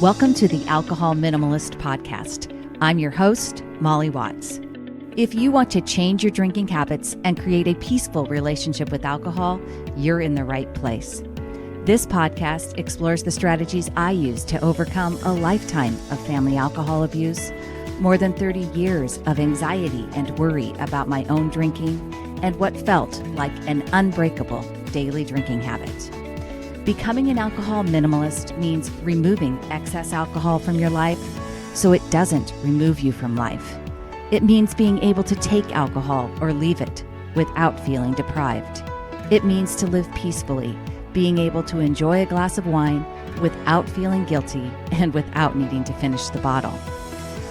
Welcome to the Alcohol Minimalist podcast. I'm your host, Molly Watts. If you want to change your drinking habits and create a peaceful relationship with alcohol, you're in the right place. This podcast explores the strategies I use to overcome a lifetime of family alcohol abuse, more than 30 years of anxiety and worry about my own drinking, and what felt like an unbreakable daily drinking habit. Becoming an alcohol minimalist means removing excess alcohol from your life so it doesn't remove you from life. It means being able to take alcohol or leave it without feeling deprived. It means to live peacefully, being able to enjoy a glass of wine without feeling guilty and without needing to finish the bottle.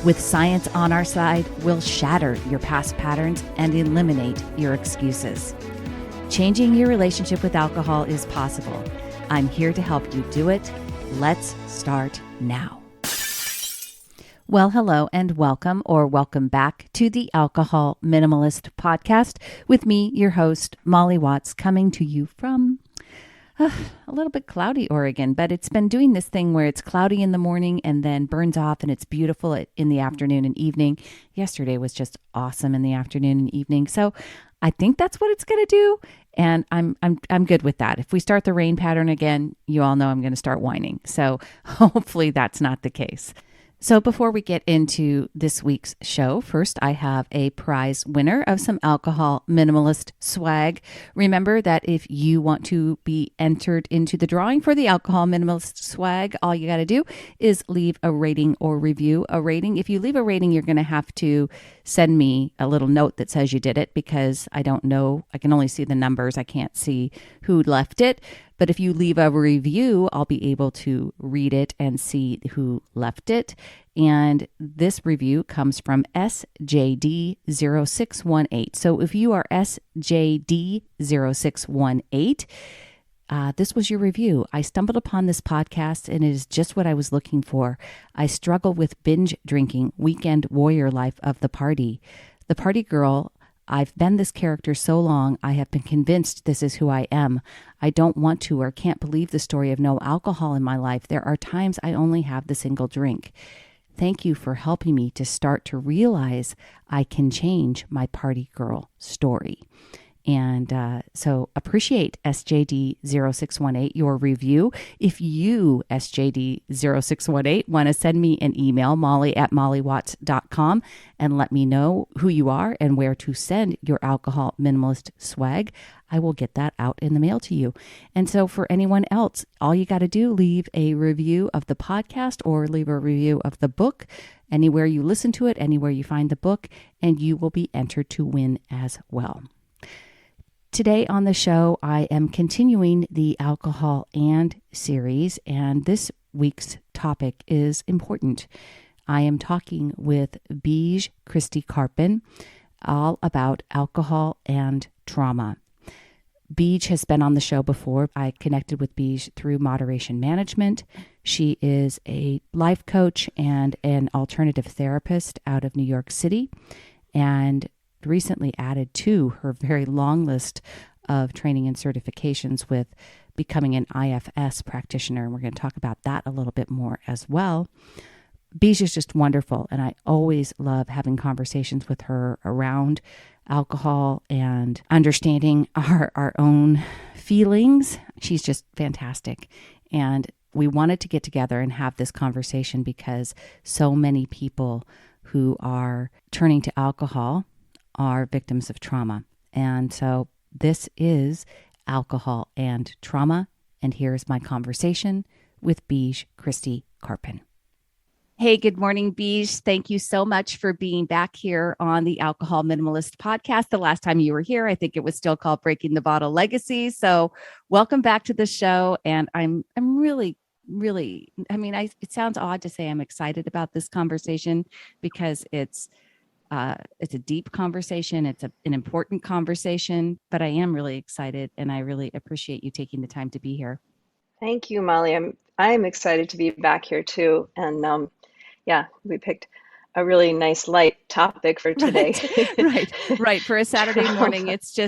With science on our side, we'll shatter your past patterns and eliminate your excuses. Changing your relationship with alcohol is possible. I'm here to help you do it. Let's start now. Well, hello and welcome back to the Alcohol Minimalist podcast with me, your host, Molly Watts, coming to you from a little bit cloudy Oregon, but it's been doing this thing where it's cloudy in the morning and then burns off and it's beautiful in the afternoon and evening. Yesterday was just awesome in the afternoon and evening. So I think that's what it's going to do. And I'm good with that. If we start the rain pattern again, you all know I'm going to start whining. So hopefully that's not the case. So before we get into this week's show, first I have a prize winner of some alcohol minimalist swag. Remember that if you want to be entered into the drawing for the alcohol minimalist swag, all you got to do is leave a rating or review. A rating, if you leave a rating, you're going to have to send me a little note that says you did it because I don't know. I can only see the numbers. I can't see who left it. But if you leave a review, I'll be able to read it and see who left it. And this review comes from SJD0618. So if you are SJD0618, this was your review. I stumbled upon this podcast and it is just what I was looking for. I struggle with binge drinking, weekend warrior life of the party. The party girl. I've been this character so long, I have been convinced this is who I am. I don't want to or can't believe the story of no alcohol in my life. There are times I only have the single drink. Thank you for helping me to start to realize I can change my party girl story. And so appreciate SJD0618, your review. If you, SJD0618, want to send me an email, molly@mollywatts.com, and let me know who you are and where to send your alcohol minimalist swag, I will get that out in the mail to you. And so for anyone else, all you got to do, leave a review of the podcast or leave a review of the book, anywhere you listen to it, anywhere you find the book, and you will be entered to win as well. Today on the show, I am continuing the Alcohol and series, and this week's topic is important. I am talking with Beej Christie Karpen all about alcohol and trauma. Beej has been on the show before. I connected with Beej through Moderation Management. She is a life coach and an alternative therapist out of New York City, and recently added to her very long list of training and certifications with becoming an IFS practitioner. And we're going to talk about that a little bit more as well. Beej is just wonderful. And I always love having conversations with her around alcohol and understanding our own feelings. She's just fantastic. And we wanted to get together and have this conversation because so many people who are turning to alcohol are victims of trauma. And so this is Alcohol and Trauma. And here's my conversation with Beej Christie Karpen. Hey, good morning, Beej. Thank you so much for being back here on the Alcohol Minimalist podcast. The last time you were here, I think it was still called Breaking the Bottle Legacy. So welcome back to the show. And I'm really, it sounds odd to say I'm excited about this conversation because it's a deep conversation. It's an important conversation, but I am really excited and I really appreciate you taking the time to be here. Thank you, Molly. I'm excited to be back here too. And we picked a really nice light topic for today. Right. For a Saturday morning, it's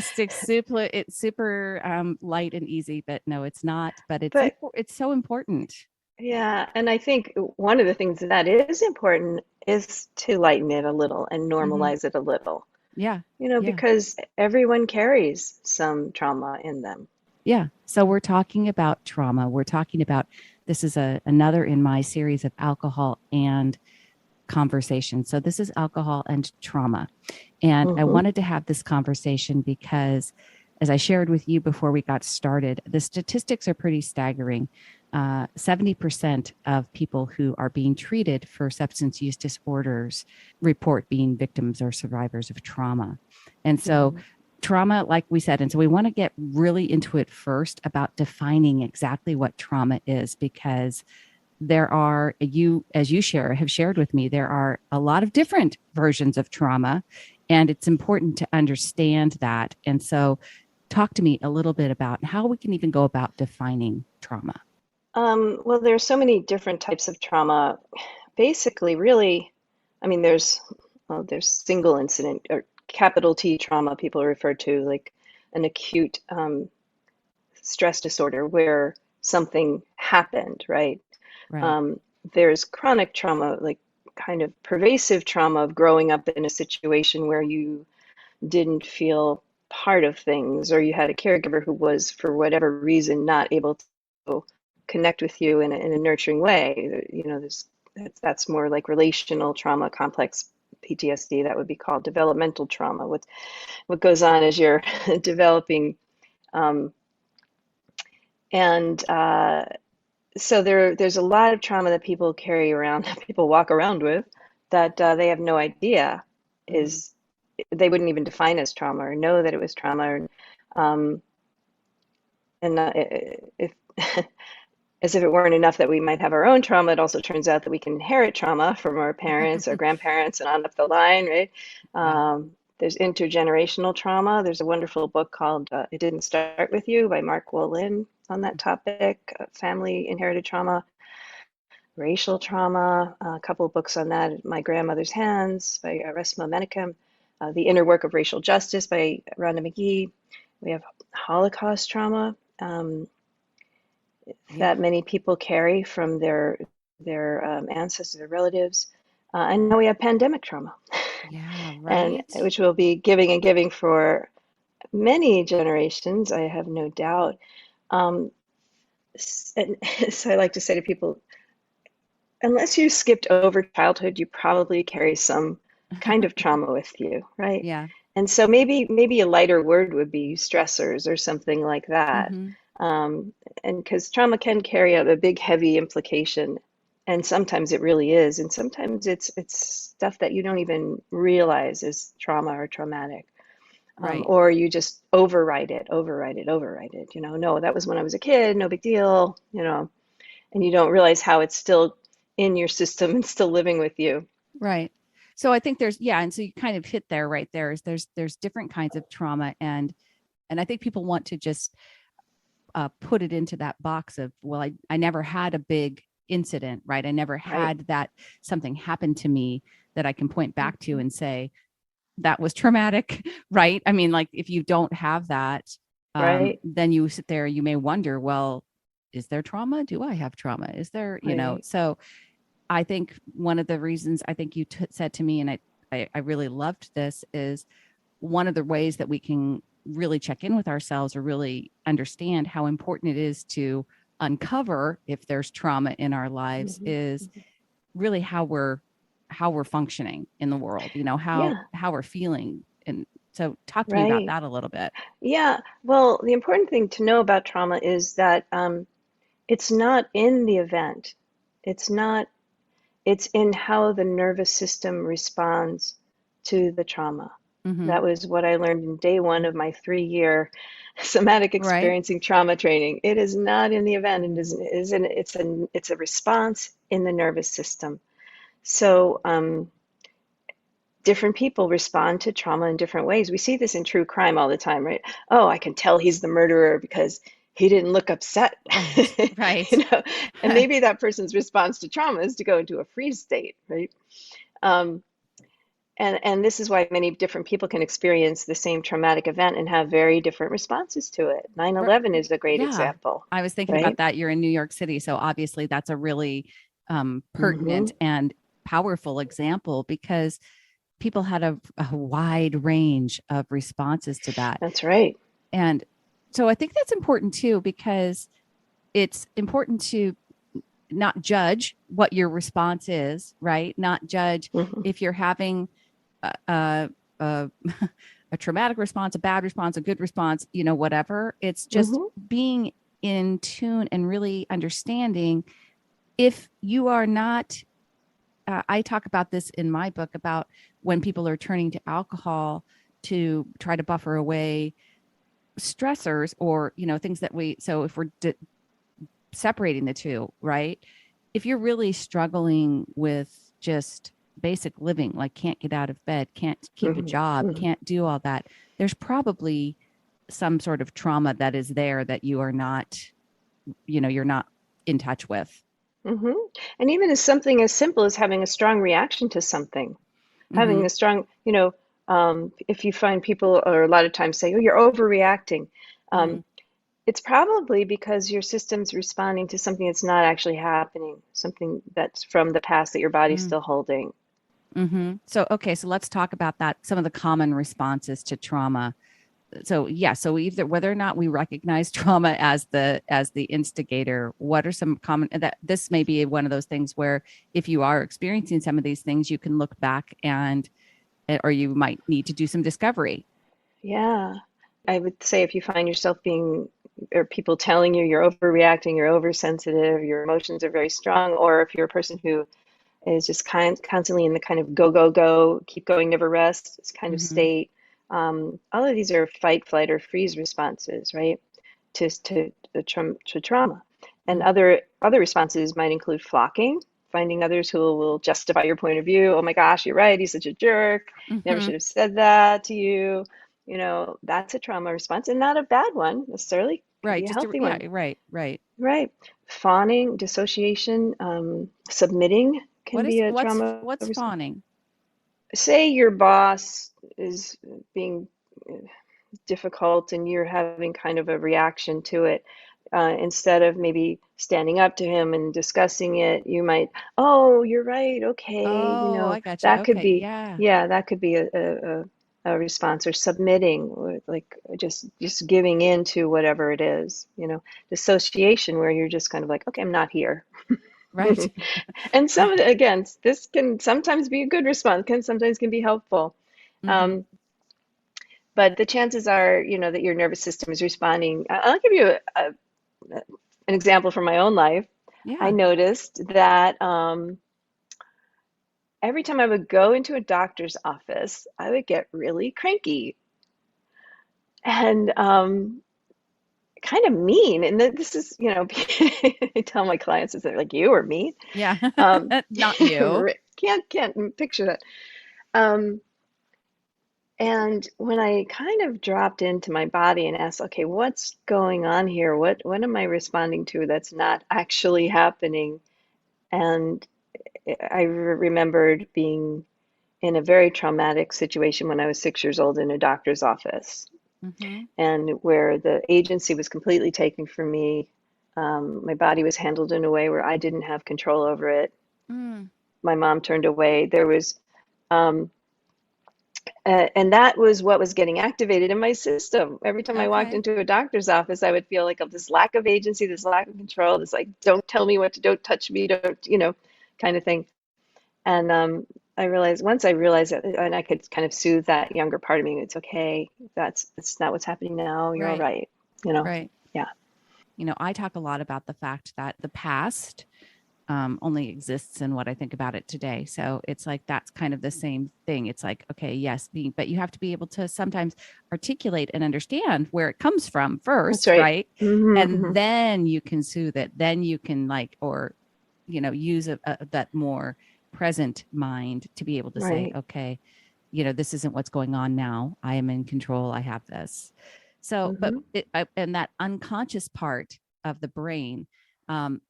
super light and easy, but no, it's not. But it's so important. Yeah, and I think one of the things that is important is to lighten it a little and Hmm. normalize it a little, Yeah. Yeah. because everyone carries some trauma in them. Yeah. So we're talking about trauma. We're talking about this is another in my series of alcohol and conversation. So this is alcohol and trauma. And I Hmm. wanted to have this conversation because, as I shared with you before we got started, the statistics are pretty staggering. 70% of people who are being treated for substance use disorders report being victims or survivors of trauma. And so, Hmm. trauma, like we said, and so we want to get really into it first about defining exactly what trauma is, because there are, you as you share have shared with me, there are a lot of different versions of trauma, and it's important to understand that. And so talk to me a little bit about how we can even go about defining trauma. Well, there's so many different types of trauma. Basically, really, I mean, there's single incident or capital T trauma people refer to, like an acute stress disorder where something happened, right? Right. Um, there's chronic trauma, like kind of pervasive trauma of growing up in a situation where you didn't feel part of things, or you had a caregiver who was, for whatever reason, not able to connect with you in a nurturing way. That's more like relational trauma, complex PTSD. That would be called developmental trauma. What goes on as you're developing, um, and so there's a lot of trauma that people carry around, that people walk around with, that they have no idea Mm-hmm. is, they wouldn't even define as trauma or know that it was trauma. Or, um, and if as if it weren't enough that we might have our own trauma, it also turns out that we can inherit trauma from our parents, our grandparents, and on up the line, right? Yeah. There's intergenerational trauma. There's a wonderful book called It Didn't Start With You by Mark Wolin on that topic, family inherited trauma, racial trauma, a couple of books on that, My Grandmother's Hands by Resmaa Menakem, The Inner Work of Racial Justice by Rhonda McGee. We have Holocaust trauma, Yeah. that many people carry from their ancestors, their relatives. And now we have pandemic trauma, Yeah. and Right. which will be giving and giving for many generations, I have no doubt. Um, and so I like to say to people, unless you skipped over childhood, you probably carry some kind of trauma with you, right? Yeah. And so maybe a lighter word would be stressors or something like that. Mm-hmm. Um, and because trauma can carry out a big, heavy implication, and sometimes it really is, and sometimes it's stuff that you don't even realize is trauma or traumatic. Right. Or you just override it. No, that was when I was a kid, no big deal, and you don't realize how it's still in your system and still living with you. Right. So I think there's, yeah, and so you kind of hit there right there, is there's different kinds of trauma, and I think people want to just put it into that box of, well, I never had a big incident, right? I never Right. had that something happened to me that I can point back to Mhm. and say that was traumatic, right? I mean, like if you don't have that, Right. then you sit there, you may wonder, well, is there trauma? Do I have trauma? Is there, Right. so I think one of the reasons I think you said to me, and I really loved this, is one of the ways that we can really check in with ourselves or really understand how important it is to uncover if there's trauma in our lives Hmm. is really how we're functioning in the world, Yeah. how we're feeling. And so talk to me about Right. that a little bit. Yeah. Well, the important thing to know about trauma is that it's not in the event. It's not, it's in how the nervous system responds to the trauma. Mm-hmm. That was what I learned in day one of my 3 year somatic Right. experiencing trauma training. It is not in the event. It's a response in the nervous system. So different people respond to trauma in different ways. We see this in true crime all the time, right? Oh, I can tell he's the murderer because he didn't look upset. Right. you Right. know, and maybe that person's response to trauma is to go into a freeze state, right? Um, And this is why many different people can experience the same traumatic event and have very different responses to it. 9/11 is a great Yeah. example, I was thinking about right? that. You're in New York City. So obviously that's a really Hmm. pertinent and powerful example because people had a wide range of responses to that. That's right. And so I think that's important too, because it's important to not judge what your response is, right? Not judge Hmm. if you're having a, a, a traumatic response, a bad response, a good response, whatever. It's just Hmm. being in tune and really understanding if you are not. I talk about this in my book about when people are turning to alcohol to try to buffer away stressors or things that so if we're separating the two, right? If you're really struggling with just basic living, like can't get out of bed, can't keep a Hmm. job, Hmm. can't do all that, there's probably some sort of trauma that is there that you are not, you're not in touch with. Hmm. And even as something as simple as having a strong reaction to something, having Mm-hmm. a strong, if you find people, or a lot of times say, oh, you're overreacting. Mm, Um, it's probably because your system's responding to something that's not actually happening, something that's from the past that your body's mm, still holding. mm-hmm. So, okay, so let's talk about that. Some of the common responses to trauma. So, yeah, so either whether or not we recognize trauma as the instigator, what are some common that this may be one of those things where if you are experiencing some of these things, you can look back and or you might need to do some discovery. Yeah. I would say if you find yourself being, or people telling you you're overreacting, you're oversensitive, your emotions are very strong, or if you're a person who is just constantly in the kind of go, go, go, keep going, never rest, it's kind of Mm-hmm. state. All of these are fight, flight, or freeze responses, right? To trauma. And Mm-hmm. other responses might include flocking, finding others who will justify your point of view. Oh my gosh, you're right. He's such a jerk. Never Mm-hmm. should have said that to you. That's a trauma response and not a bad one necessarily. Could Right. be a Just a, healthy yeah. one. Right. Right. Right. Fawning, dissociation, submitting can be a trauma What's response. fawning? Say your boss is being difficult and you're having kind of a reaction to it. Instead of maybe standing up to him and discussing it, you might, oh, you're right, okay, Oh, I got you. that could Okay. be, Yeah. yeah, that could be a response, or submitting, or like just giving in to whatever it is. Dissociation, where you're just kind of like, okay, I'm not here. Right. And again, this can sometimes be a good response, can sometimes can be helpful. Mm-hmm. Um, but the chances are, that your nervous system is responding. I'll give you an example from my own life. I Yeah. noticed that every time I would go into a doctor's office, I would get really cranky and kind of mean. And this is, I tell my clients, is it like you or me? Yeah. Um, Not you. can't picture that. Um, And when I kind of dropped into my body and asked, okay, what's going on here? What am I responding to that's not actually happening? And I remembered being in a very traumatic situation when I was 6 years old in a doctor's office, Mm-hmm. and where the agency was completely taken from me. My body was handled in a way where I didn't have control over it. Mm. My mom turned away. There was um, and that was what was getting activated in my system. Every time I walked Okay. into a doctor's office, I would feel like this lack of agency, this lack of control, this like, don't tell me what to, don't touch me, don't, kind of thing. And once I realized that, and I could kind of soothe that younger part of me, it's okay. It's not what's happening now. You're all Right. right. You know, Right. yeah, I talk a lot about the fact that the past only exists in what I think about it today. So it's like that's kind of the same thing. It's like, okay, yes, but you have to be able to sometimes articulate and understand where it comes from that's first, right. right? Mm-hmm, And mm-hmm. then you can soothe it. Then you can like, or, use that more present mind to be able to say, Right. okay, this isn't what's going on now. I am in control. I have this. So, but Mm-hmm. and that unconscious part of the brain,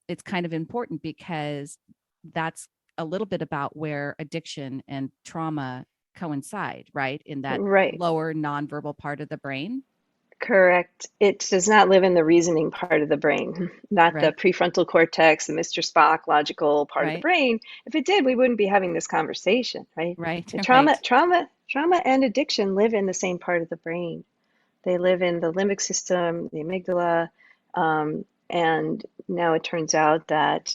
it's kind of important because that's a little bit about where addiction and trauma coincide, right? In that Right. lower nonverbal part of the brain, Correct. It does not live in the reasoning part of the brain, not the right? prefrontal cortex, the Mr. Spock logical part of the Right, brain. If it did, we wouldn't be having this conversation, right? right, The right. trauma and addiction live in the same part of the brain. They live in the limbic system, the amygdala, and now it turns out that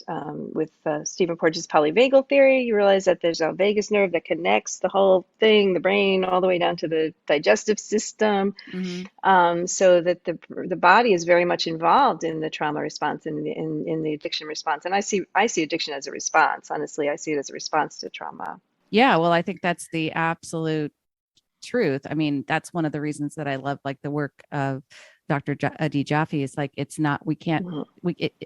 with Stephen Porges' polyvagal theory, you realize that there's a vagus nerve that connects the whole thing, the brain, all the way down to the digestive system, Mm-hmm. so that the body is very much involved in the trauma response and in the addiction response. And I see addiction as a response. Honestly, I see it as a response to trauma. Yeah, well, I think that's the absolute truth. I mean, that's one of the reasons that I love like the work of Adi Jaffe is like it's not we can't Mhm.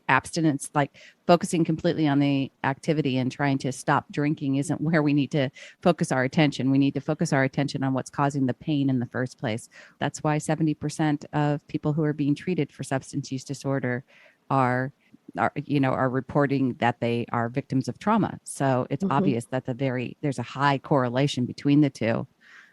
abstinence like focusing completely on the activity and trying to stop drinking isn't where we need to focus our attention. We need to focus our attention on what's causing the pain in the first place. That's why 70% of people who are being treated for substance use disorder are are reporting that they are victims of trauma. So it's Mhm. obvious that there's a high correlation between the two.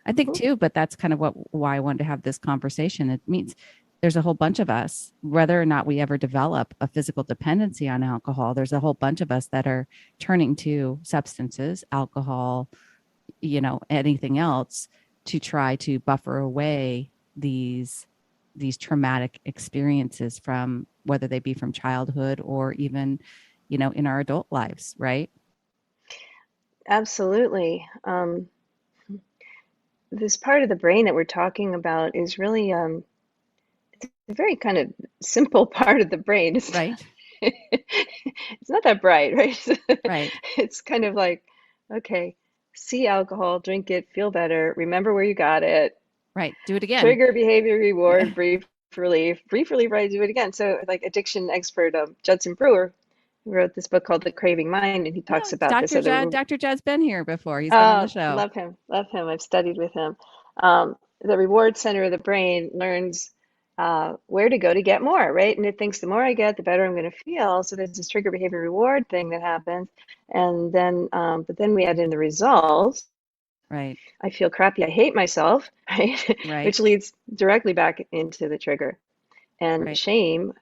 I think Mhm. too, but that's kind of why I wanted to have this conversation. It means there's a whole bunch of us, whether or not we ever develop a physical dependency on alcohol, there's a whole bunch of us that are turning to substances, alcohol, anything else to try to buffer away these traumatic experiences from whether they be from childhood or even, in our adult lives, right? Absolutely. This part of the brain that we're talking about is really a very kind of simple part of the brain. Right. It's not that bright, right? Right. It's kind of like, okay, see alcohol, drink it, feel better, remember where you got it, Right. Do it again. trigger behavior reward, brief relief, right? Do it again. So, like addiction expert Judson Brewer, who wrote this book called The Craving Mind, and he Yeah, talks about this other. Dr. Judd's been here before. He's been on the show. Love him, love him. I've studied with him. The reward center of the brain learns where to go to get more, right? And it thinks the more I get, the better I'm going to feel. So there's this trigger behavior reward thing that happens, and then, but then we add in the results. Right. I feel crappy. I hate myself, right? Right. Which leads directly back into the trigger. And Right. shame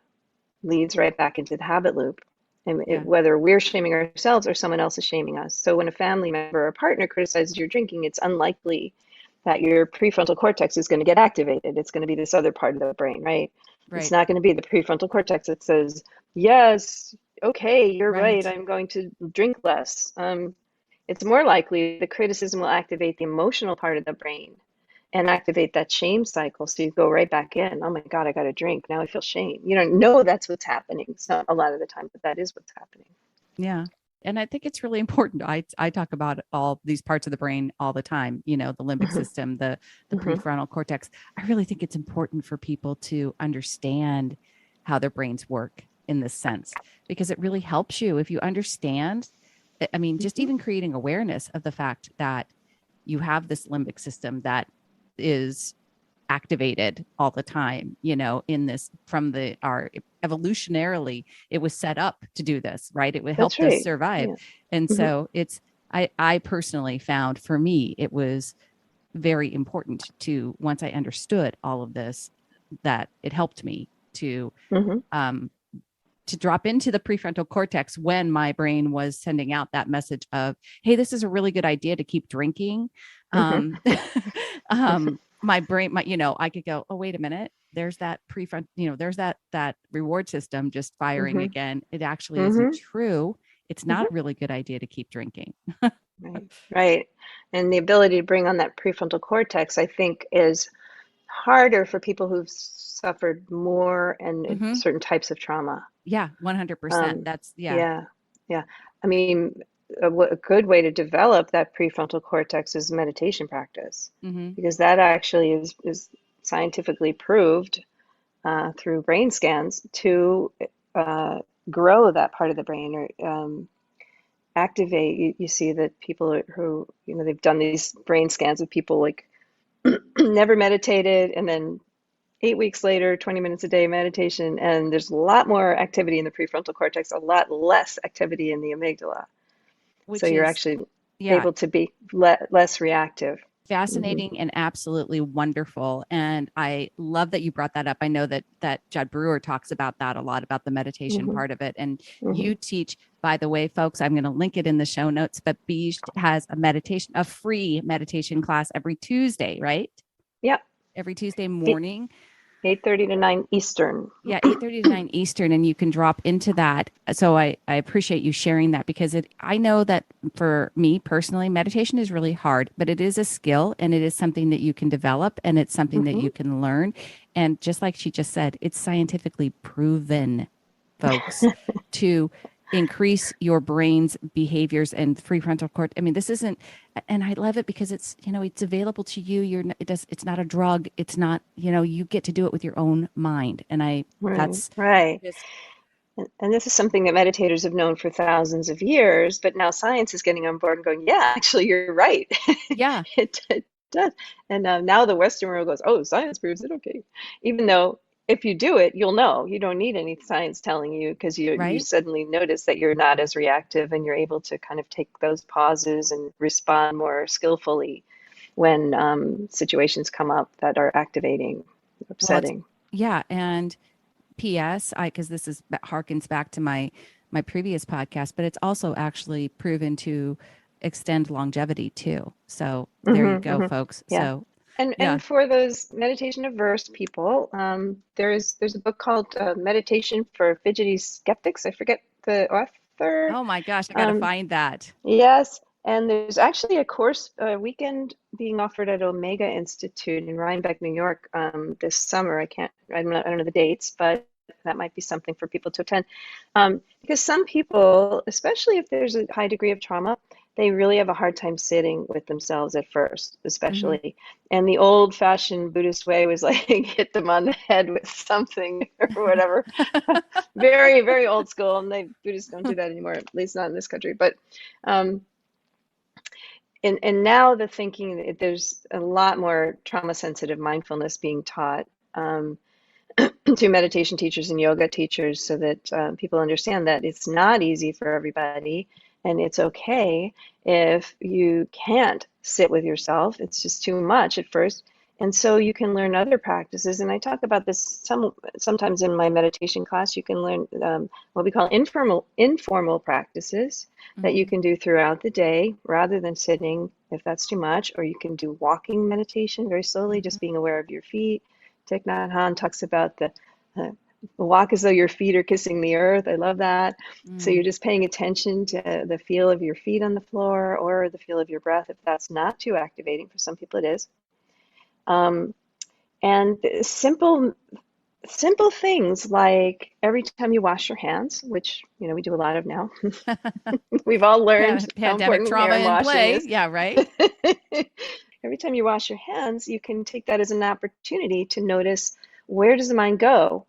leads right back into the habit loop. And Yeah. whether we're shaming ourselves or someone else is shaming us. So when a family member or partner criticizes your drinking, it's unlikely that your prefrontal cortex is going to get activated. It's going to be this other part of the brain, right? It's Right. not going to be the prefrontal cortex that says, yes, okay, you're right, Right. I'm going to drink less. It's more likely the criticism will activate the emotional part of the brain and activate that shame cycle. So you go right back in. Oh my God, I got to drink. Now I feel shame. You don't know that's what's happening. It's not a lot of the time, but that is what's happening. Yeah. And I think it's really important. I talk about all these parts of the brain all the time, the limbic Hmm. system, the Hmm. prefrontal cortex. I really think it's important for people to understand how their brains work in this sense because it really helps you if you understand. I mean, just Hmm. even creating awareness of the fact that you have this limbic system that is activated all the time, in this from the our evolutionarily it was set up to do this, right? It would That's help us right. survive. Yeah. And Hmm. so I personally found for me it was very important to once I understood all of this that it helped me Hmm. um to drop into the prefrontal cortex when my brain was sending out that message of, hey, this is a really good idea to keep drinking. Hmm. Um, my brain, I could go, oh, wait a minute. There's that prefront, there's that reward system just firing Hmm. again. It actually isn't Hmm. true. It's not a Hmm. really good idea to keep drinking. Right. Right. And the ability to bring on that prefrontal cortex, I think, is harder for people who've suffered more and Mm-hmm. certain types of trauma. Yeah, 100%. Um, That's, yeah. yeah, yeah. I mean, a good way to develop that prefrontal cortex is meditation practice, Mm-hmm. because that actually is scientifically proved through brain scans to uh, grow that part of the brain or activate. You see that people who, they've done these brain scans of people like never meditated and then 8 weeks later, 20 minutes a day meditation, and there's a lot more activity in the prefrontal cortex, a lot less activity in the amygdala. So Which you're is, actually yeah, able to be less reactive. Hmm. fascinating and absolutely wonderful. And I love that you brought that up. I know that Judd Brewer talks about that a lot, about the meditation Hmm. part of it. And Hmm. you teach, by the way, folks, I'm going to link it in the show notes, but Beej has a free meditation class every Tuesday, right? Yep. Every Tuesday Eight, morning. 8:30 to 9 Eastern. Yeah, 8:30 to 9 Eastern, and you can drop into that. So I appreciate you sharing that, because I know that for me personally, meditation is really hard, but it is a skill, and it is something that you can develop, and it's something that Hmm. you can learn. And just like she just said, it's scientifically proven, folks, to increase your brain's behaviors and prefrontal cortex. I mean, this isn't, and I love it because it's, it's available to you. It's not a drug. It's not, you get to do it with your own mind. And Right, that's right. just, And this is something that meditators have known for thousands of years, but now science is getting on board and going, yeah, actually, you're right. yeah, It does. And now the Western world goes, oh, science proves it, okay. Even though if you do it, you'll know. You don't need any science telling you, because you right. suddenly notice that you're not as reactive, and you're able to kind of take those pauses and respond more skillfully when situations come up that are activating, Well, it's, upsetting. yeah. And P.S. Because this is harkens back to my previous podcast, but it's also actually proven to extend longevity too. So there you Hmm. go, Hmm. folks. Yeah. So yeah. And for those meditation averse people, there's a book called Meditation for Fidgety Skeptics. I forget the author. Oh my gosh, I got to Um, find that. yes, and there's actually a course weekend being offered at Omega Institute in Rhinebeck, New York, this summer. I don't know the dates, but that might be something for people to attend. Because some people, especially if there's a high degree of trauma, they really have a hard time sitting with themselves at first, Hmm. especially. And the old-fashioned Buddhist way was like hit them on the head with something or whatever. Very, very old school, and Buddhists don't do that anymore, at least not in this country. But um, and now the thinking, there's a lot more trauma sensitive mindfulness being taught to meditation teachers and yoga teachers, so that people understand that it's not easy for everybody, and it's okay if you can't sit with yourself. It's just too much at first. And so you can learn other practices. And I talk about this sometimes in my meditation class. You can learn what we call informal practices that you Hmm. can do throughout the day rather than sitting if that's too much. Or you can do walking meditation very slowly, Hmm. just being aware of your feet. Thich Nhat Hanh talks about uh, walk as though your feet are kissing the earth. I love that. So Mm. you're just paying attention to the feel of your feet on the floor, or the feel of your breath, if that's not too activating. For some people, it is. Um, and simple things like every time you wash your hands, which we do a lot of now. We've all learned how Pandemic important trauma hand in washing play. is. Yeah, right. Every time you wash your hands, you can take that as an opportunity to notice, where does the mind go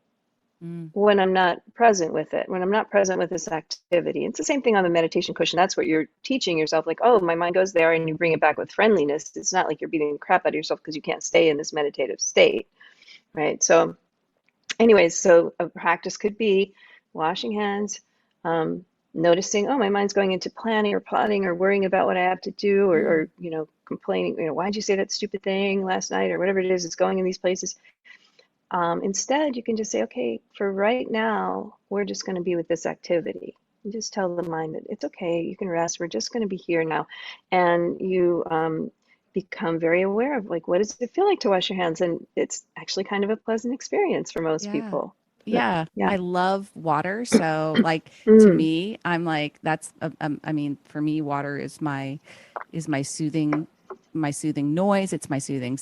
Mm. when I'm not present with it, when I'm not present with this activity. It's the same thing on the meditation cushion. That's what you're teaching yourself, like, oh, my mind goes there, and you bring it back with friendliness. It's not like you're beating the crap out of yourself because you can't stay in this meditative state, right? So anyways, so a practice could be washing hands, noticing, oh, my mind's going into planning or plotting or worrying about what I have to do, Mm. or complaining, why'd you say that stupid thing last night, or whatever it is, it's going in these places. Instead, you can just say, okay, for right now, we're just going to be with this activity. You just tell the mind that it's okay, you can rest, we're just going to be here now. And you become very aware of, like, what does it feel like to wash your hands? And it's actually kind of a pleasant experience for most Yeah. people. But Yeah. yeah. I love water. So like to Mm, me, I'm like, I mean, for me, water is my soothing noise. It's my soothing,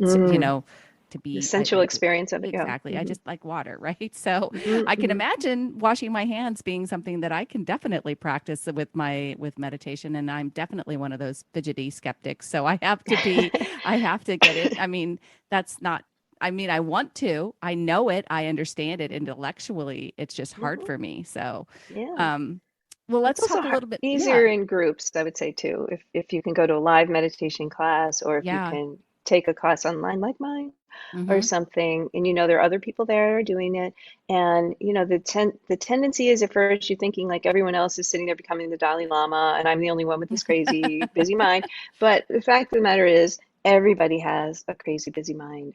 mm. to The be, sensual experience of it, yeah. exactly. I Hmm. just like water, right? So Hmm. I can Hmm. imagine washing my hands being something that I can definitely practice with meditation. And I'm definitely one of those fidgety skeptics. So I have to get it. I mean, that's not, I mean, I want to, I know it, I understand it intellectually. It's just hard Hmm. for me. So, Yeah. um, well, It's let's also talk a little bit. Yeah. easier in groups, I would say, too. If you can go to a live meditation class, or if you Yeah. can take a class online like mine. or Mm-hmm. something, and there are other people there that are doing it. And the tendency is, at first you're thinking like everyone else is sitting there becoming the Dalai Lama, and I'm the only one with this crazy busy mind. But the fact of the matter is, everybody has a crazy busy mind.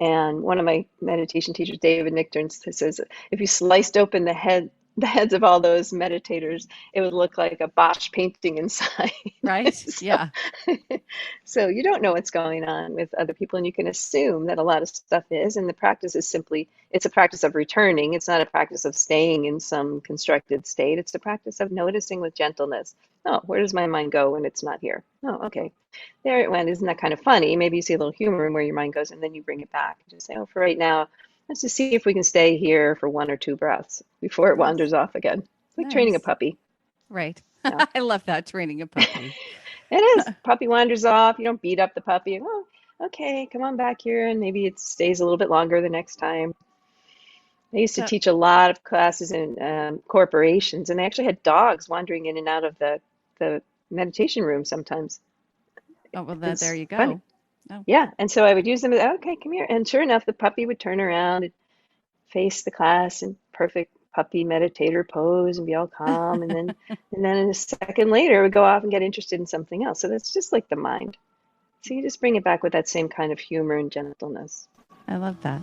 And one of my meditation teachers, David Nichtern, says if you sliced open the heads of all those meditators, it would look like a Bosch painting inside. Right. so, Yeah. so you don't know what's going on with other people, and you can assume that a lot of stuff is. And the practice is simply, it's a practice of returning. It's not a practice of staying in some constructed state. It's a practice of noticing with gentleness. Oh, where does my mind go when it's not here? Oh, okay. There it went. Isn't that kind of funny? Maybe you see a little humor in where your mind goes, and then you bring it back. Just say, oh, for right now, let's just see if we can stay here for 1 or 2 breaths before it Nice. wanders off again. It's like training a Nice. puppy. Right. Yeah, I love that, training a puppy. it is. Puppy wanders off. You don't beat up the puppy. Oh, okay, come on back here, and maybe it stays a little bit longer the next time. I used to So, teach a lot of classes in corporations, and they actually had dogs wandering in and out of the meditation room sometimes. oh, well, there It's you funny. go. Oh, Yeah, and so I would use them as, okay, come here. And sure enough, the puppy would turn around and face the class in perfect puppy meditator pose and be all calm. And then a second later, would go off and get interested in something else. So that's just like the mind. So you just bring it back with that same kind of humor and gentleness. I love that.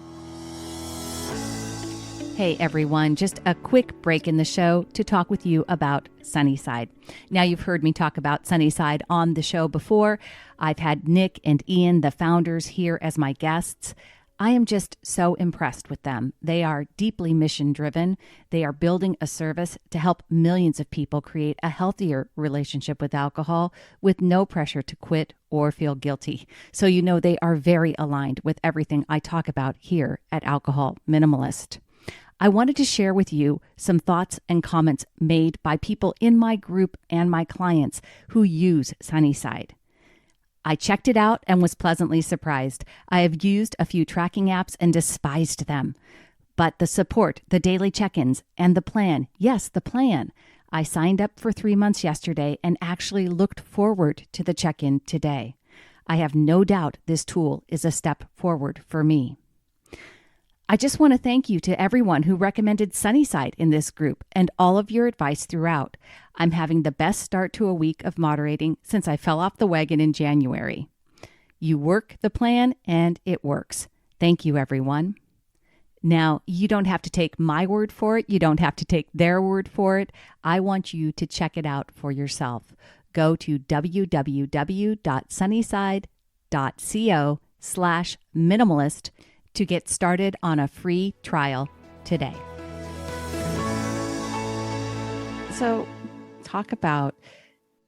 Hey everyone, just a quick break in the show to talk with you about Sunnyside. Now, you've heard me talk about Sunnyside on the show before. I've had Nick and Ian, the founders, here as my guests. I am just so impressed with them. They are deeply mission driven. They are building a service to help millions of people create a healthier relationship with alcohol with no pressure to quit or feel guilty. So they are very aligned with everything I talk about here at Alcohol Minimalist. I wanted to share with you some thoughts and comments made by people in my group and my clients who use Sunnyside. I checked it out and was pleasantly surprised. I have used a few tracking apps and despised them. But the support, the daily check-ins, and the plan, yes, the plan. I signed up for 3 months yesterday and actually looked forward to the check-in today. I have no doubt this tool is a step forward for me. I just want to thank you to everyone who recommended Sunnyside in this group and all of your advice throughout. I'm having the best start to a week of moderating since I fell off the wagon in January. You work the plan and it works. Thank you, everyone. Now, you don't have to take my word for it. You don't have to take their word for it. I want you to check it out for yourself. Go to www.sunnyside.co/minimalist to get started on a free trial today. So, talk about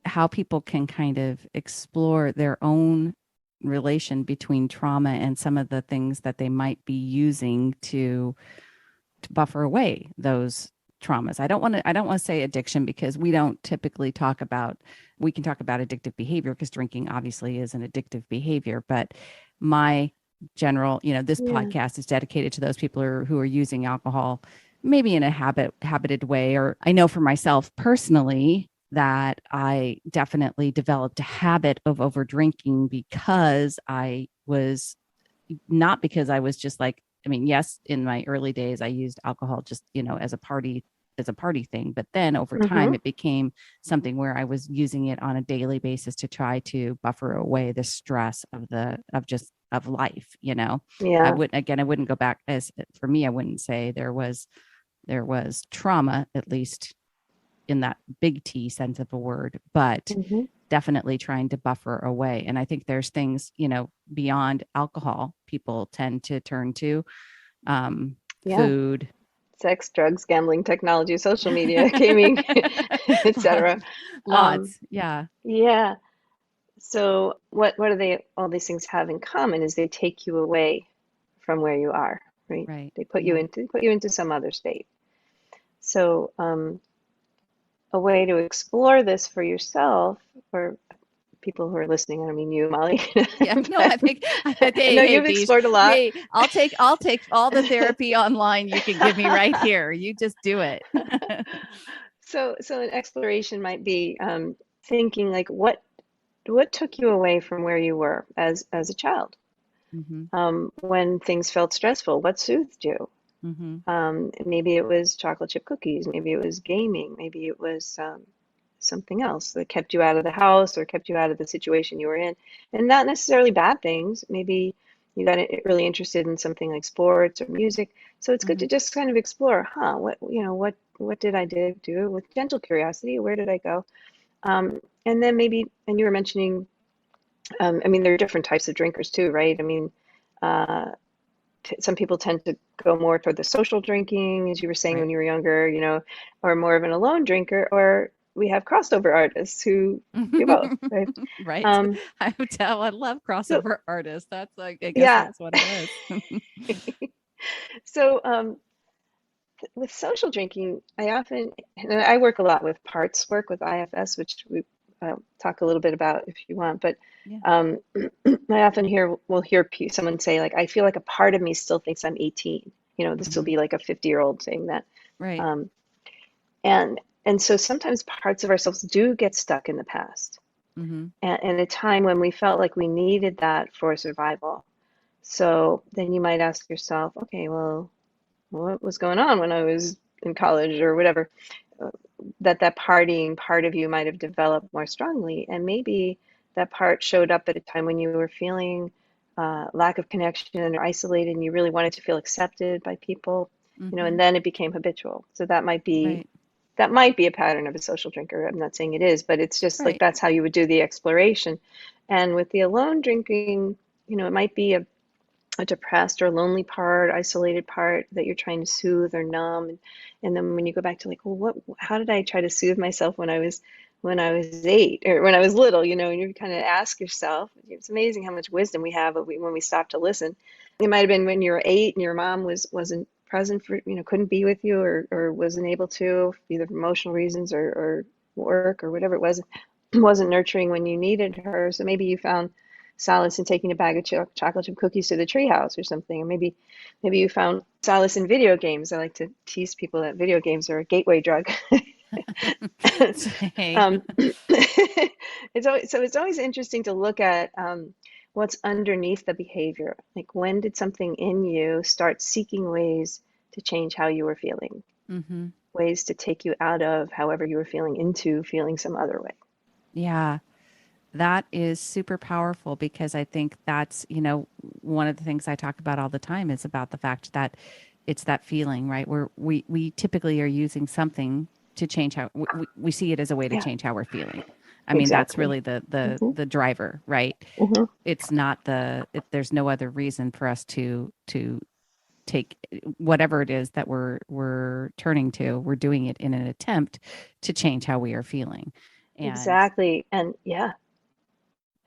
how people can kind of explore their own relation between trauma and some of the things that they might be using to buffer away those traumas. I don't want to say addiction, because we don't typically talk about, we can talk about addictive behavior because drinking obviously is an addictive behavior, but my general, this Yeah. podcast is dedicated to those people who are using alcohol, maybe in a habited way. Or I know for myself personally that I definitely developed a habit of over drinking because I was not because I was just like, yes, in my early days, I used alcohol just, as a party thing. But then over time, Mm-hmm. it became something where I was using it on a daily basis to try to buffer away the stress of life. I Yeah. wouldn't go back for me, I wouldn't say there was trauma, at least in that big T sense of a word, but Mm-hmm. definitely trying to buffer away. And I think there's things, beyond alcohol, people tend to turn to, Yeah. food. Sex, drugs, gambling, technology, social media, gaming, etc. Um, Lots. Yeah. yeah. So what do they all these things have in common is they take you away from where you are, right? Right. They put you Yeah. into some other state. So a way to explore this for yourself, or people who are listening, I don't mean you, Molly, Yeah. No, but I think, I know hey, you've Beej, explored a lot. hey, I'll take all the therapy online you can give me right here. You just do it. So an exploration might be thinking like what took you away from where you were as a child? Mm-hmm. When things felt stressful, what soothed you? Mm-hmm. Maybe it was chocolate chip cookies, maybe it was gaming, maybe it was something else that kept you out of the house or kept you out of the situation you were in. And not necessarily bad things. Maybe you got really interested in something like sports or music. So it's good Mm-hmm. to just kind of explore, what did I do with gentle curiosity? Where did I go? And then maybe, and you were mentioning, I mean, there are different types of drinkers too, right? I mean, uh, some people tend to go more toward the social drinking, as you were saying Right. when you were younger, or more of an alone drinker, or we have crossover artists who do both, right? Right. Um, I love so crossover artists. That's like, I guess yeah, that's what it is. so with social drinking, and I work a lot with parts work with IFS, which we talk a little bit about if you want, but Yeah. um, I often will hear someone say like, I feel like a part of me still thinks I'm 18. This will Mm-hmm. be like a 50-year-old saying that. Right. Um, and so sometimes parts of ourselves do get stuck in the past, Mm-hmm. and a time when we felt like we needed that for survival. So then you might ask yourself, okay, well, what was going on when I was in college or whatever? Uh, that partying part of you might have developed more strongly, and maybe that part showed up at a time when you were feeling lack of connection or isolated, and you really wanted to feel accepted by people, Mm-hmm. and then it became habitual. So Right. that might be a pattern of a social drinker. I'm not saying it is, but it's just like Right. that's how you would do the exploration. And with the alone drinking, it might be a depressed or lonely part, isolated part that you're trying to soothe or numb. And then when you go back to like, well, how did I try to soothe myself when I was 8 or when I was little, and you kind of ask yourself, it's amazing how much wisdom we have when we stop to listen. It might have been when you were 8 and your mom wasn't present for, couldn't be with you or wasn't able to, either for emotional reasons or work or whatever it was, wasn't nurturing when you needed her. So maybe you found solace in taking a bag of chocolate chip cookies to the treehouse or something. Or maybe you found solace in video games. I like to tease people that video games are a gateway drug. Say. um, it's always interesting to look at what's underneath the behavior. Like when did something in you start seeking ways to change how you were feeling, Mm-hmm. ways to take you out of however you were feeling into feeling some other way. Yeah. That is super powerful because I think that's, one of the things I talk about all the time is about the fact that it's that feeling, right? Where we typically are using something to change how we see it as a way to Yeah, change how we're feeling. I mean, that's exactly. really Hmm. the driver, right? Hmm. It's not there's no other reason for us to take whatever it is that we're turning to. We're doing it in an attempt to change how we are feeling. And Exactly. And yeah,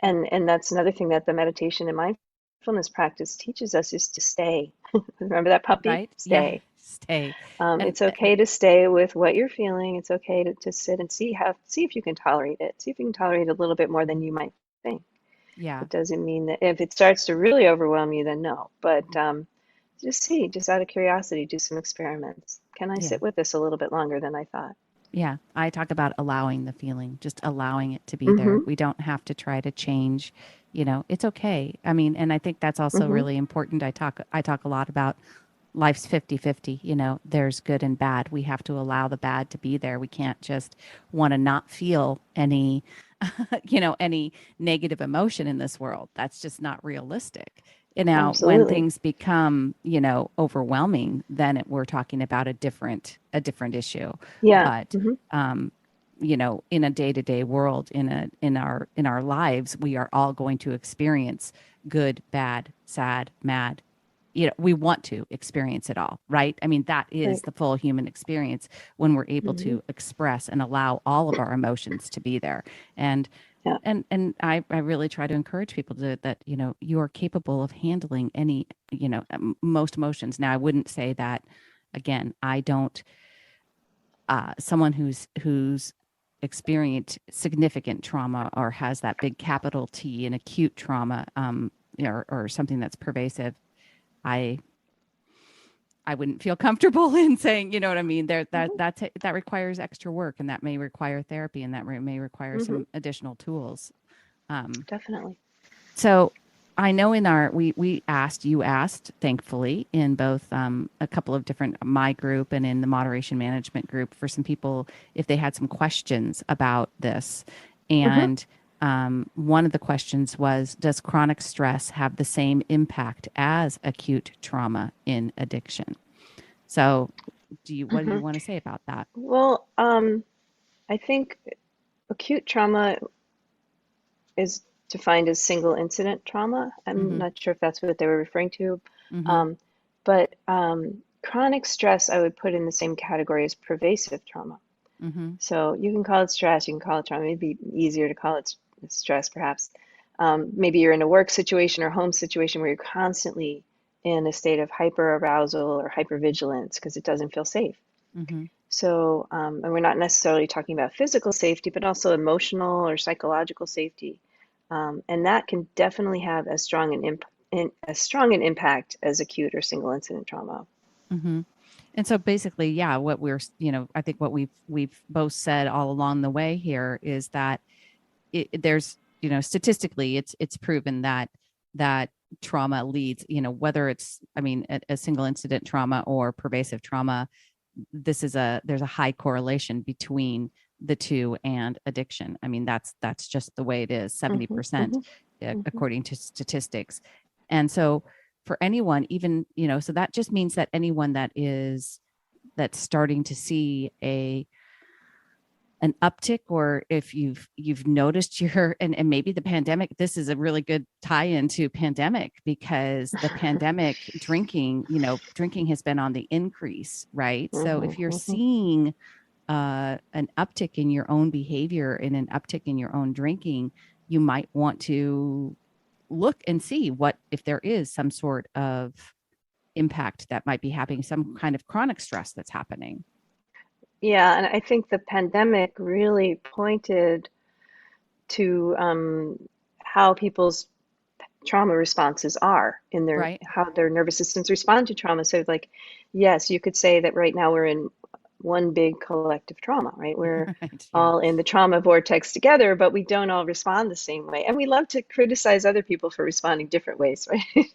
and that's another thing that the meditation and mindfulness practice teaches us is to stay. Remember that puppy? right? Yeah, Stay. stay. And It's okay to stay with what you're feeling. It's okay to sit and see if you can tolerate it. See if you can tolerate it a little bit more than you might think. yeah. It doesn't mean that if it starts to really overwhelm you, then no. But just out of curiosity, do some experiments. Can I Yeah. sit with this a little bit longer than I thought? Yeah. I talk about allowing the feeling, just allowing it to be there. Mm-hmm. We don't have to try to change, it's okay. I mean, and I think that's also Mm-hmm. really important. I talk a lot about life's 50-50. There's good and bad. We have to allow the bad to be there. We can't just want to not feel any any negative emotion in this world. That's just not realistic. Now, when Absolutely. things become, overwhelming, then we're talking about a different issue. Yeah. But Mm-hmm. in a day-to-day world, in our lives, we are all going to experience good, bad, sad, mad. We want to experience it all, right? I mean, that is Right. the full human experience when we're able Mm-hmm. to express and allow all of our emotions to be there. And Yeah. and I really try to encourage people that you are capable of handling any most emotions. Now, I wouldn't say that again. I don't someone who's experienced significant trauma or has that big capital T and acute trauma, or something that's pervasive. I I wouldn't feel comfortable in saying, you know what I mean? There Mm-hmm. that requires extra work, and that may require therapy, and that may require Mm-hmm. some additional tools. Um, Definitely. so I know in our you asked, thankfully, in both a couple of different my group and in the moderation management group for some people if they had some questions about this. Hmm. And one of the questions was, does chronic stress have the same impact as acute trauma in addiction? So what do you Hmm. want to say about that? Well, I think acute trauma is defined as single incident trauma. I'm Mm-hmm. not sure if that's what they were referring to. Mm-hmm. Um, but chronic stress, I would put in the same category as pervasive trauma. Mm-hmm. So you can call it stress, you can call it trauma. It'd be easier to call it stress, perhaps. Maybe you're in a work situation or home situation where you're constantly in a state of hyperarousal or hypervigilance because it doesn't feel safe. Mm-hmm. So, and we're not necessarily talking about physical safety, but also emotional or psychological safety. And that can definitely have as strong an impact as acute or single incident trauma. Mm-hmm. And so basically, yeah, what I think what we've both said all along the way here is that there's, statistically, it's proven that trauma leads, whether it's, I mean, a single incident trauma or pervasive trauma, there's a high correlation between the two and addiction. I mean, that's just the way it is, Hmm. 70%, Hmm. Hmm. according to statistics. And so for anyone, even, so that just means that anyone that's starting to see an uptick, or if you've noticed and maybe the pandemic, this is a really good tie into pandemic, because the pandemic drinking has been on the increase, right? So Hmm. if you're Hmm. seeing an uptick in your own behavior and an uptick in your own drinking, you might want to look and see what if there is some sort of impact that might be happening, some kind of chronic stress that's happening. Yeah, and I think the pandemic really pointed to how people's trauma responses are in their Right. how their nervous systems respond to trauma. So like, yes, you could say that right now we're in one big collective trauma, right? We're Right. Yeah. all in the trauma vortex together, but we don't all respond the same way. And we love to criticize other people for responding different ways, right?